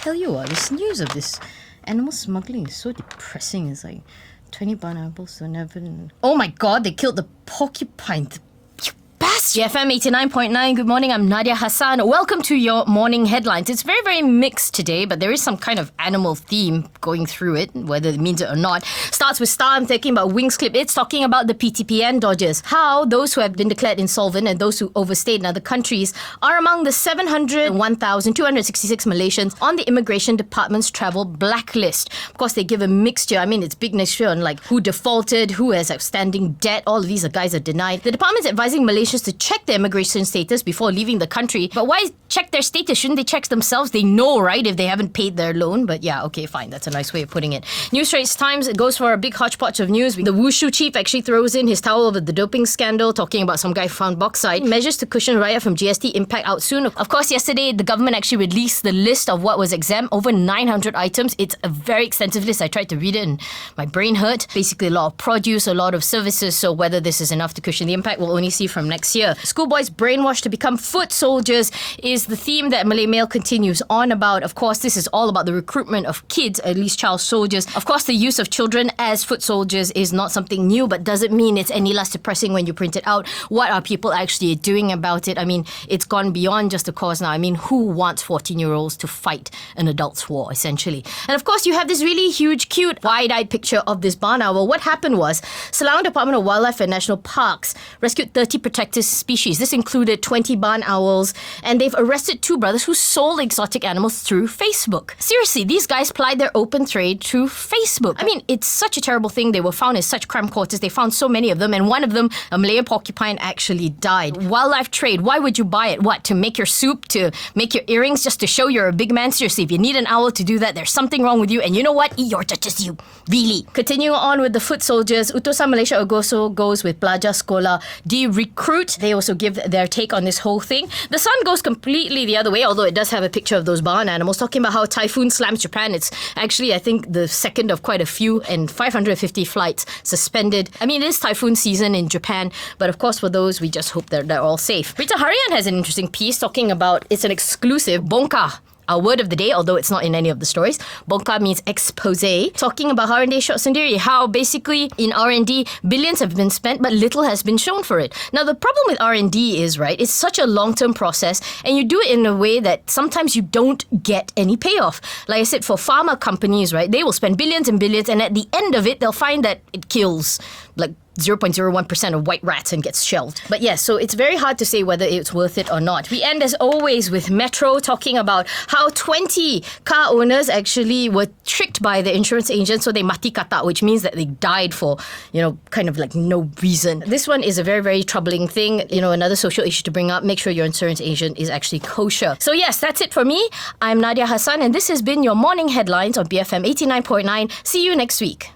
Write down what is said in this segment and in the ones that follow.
tell you what, this news of this animal smuggling is so depressing. It's like 20 barn animals so never... Oh my god, they killed the porcupine. BFM 89.9. Good morning, I'm Nadia Hassan. Welcome to your morning headlines. It's very, very mixed today, but there is some kind of animal theme going through it, whether it means it or not. Starts with Star, I'm thinking about Wings Clip. It's talking about the PTPN dodgers. How those who have been declared insolvent and those who overstayed in other countries are among the 701,266 Malaysians on the Immigration Department's travel blacklist. Of course, they give a mixture. I mean, it's big mixture on like who defaulted, who has outstanding debt. All of these guys are denied. The department's advising Malaysians to check their immigration status before leaving the country. But why check their status? Shouldn't they check themselves? They know, right, if they haven't paid their loan. But yeah, okay, fine. That's a nice way of putting it. News Straits Times, it goes for a big hodgepodge of news. The Wushu chief actually throws in his towel over the doping scandal, talking about some guy found bauxite. Measures to cushion riot from GST impact out soon. Of course, yesterday, the government actually released the list of what was exempt, over 900 items. It's a very extensive list. I tried to read it and my brain hurt. Basically, a lot of produce, a lot of services. So whether this is enough to cushion the impact, we'll only see from next year. Schoolboys brainwashed to become foot soldiers is the theme that Malay Mail continues on about. Of course, this is all about the recruitment of kids, at least child soldiers. Of course, the use of children as foot soldiers is not something new, but doesn't mean it's any less depressing when you print it out. What are people actually doing about it? I mean, it's gone beyond just a cause now. I mean, who wants 14-year-olds to fight an adult's war, essentially? And of course, you have this really huge, cute, wide-eyed picture of this barn owl. What happened was, Selangor Department of Wildlife and National Parks rescued 30 protected species. This included 20 barn owls, and they've arrested two brothers who sold exotic animals through Facebook. Seriously, these guys plied their open trade through Facebook. I mean, it's such a terrible thing. They were found in such cramped quarters. They found so many of them, and one of them, a Malayan porcupine, actually died. Wildlife trade, why would you buy it? What, to make your soup, to make your earrings, just to show you're a big man? Seriously, if you need an owl to do that, there's something wrong with you, and you know what? Eeyore touches you. Really. Continuing on with the foot soldiers, Utusan Malaysia also goes with Pelajar Sekolah de-recruit. They also give their take on this whole thing. The Sun goes completely the other way, although it does have a picture of those barn animals, talking about how typhoon slams Japan. It's actually, I think, the second of quite a few, and 550 flights suspended. I mean, it is typhoon season in Japan, but of course for those, we just hope they're all safe. Rita Harian has an interesting piece talking about, it's an exclusive, Bongkar. Our word of the day, although it's not in any of the stories. Bongkar means expose. Talking about R&D shot sendiri, how basically in R&D, billions have been spent, but little has been shown for it. Now, the problem with R&D is, right, it's such a long-term process, and you do it in a way that sometimes you don't get any payoff. Like I said, for pharma companies, right, they will spend billions and billions, and at the end of it, they'll find that it kills, like, 0.01% of white rats and gets shelved. But yes, so it's very hard to say whether it's worth it or not. We end as always with Metro talking about how 20 car owners actually were tricked by the insurance agent, so they mati kata, which means that they died for, kind of like no reason. This one is a very, very troubling thing. Another social issue to bring up. Make sure your insurance agent is actually kosher. So yes, that's it for me. I'm Nadia Hassan, and this has been your morning headlines on BFM 89.9. See you next week.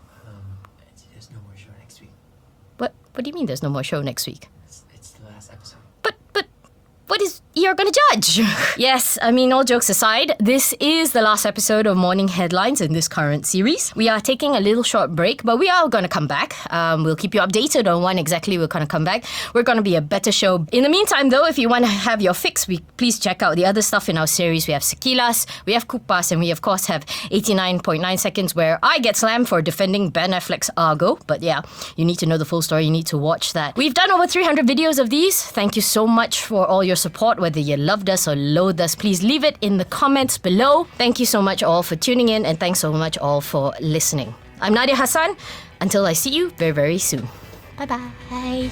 What do you mean there's no more show next week? It's the last episode. But what is you're going to judge? Yes, I mean, all jokes aside, this is the last episode of Morning Headlines in this current series. We are taking a little short break, but we are going to come back. We'll keep you updated on when exactly we're going to come back. We're going to be a better show. In the meantime, though, if you want to have your fix, please check out the other stuff in our series. We have Sekilas, we have Kupas, and we, of course, have 89.9 seconds where I get slammed for defending Ben Affleck's Argo. But yeah, you need to know the full story. You need to watch that. We've done over 300 videos of these. Thank you so much for all your support. Whether you loved us or loathed us, please leave it in the comments below. Thank you so much all for tuning in, and thanks so much all for listening. I'm Nadia Hassan. Until I see you very, very soon. Bye-bye.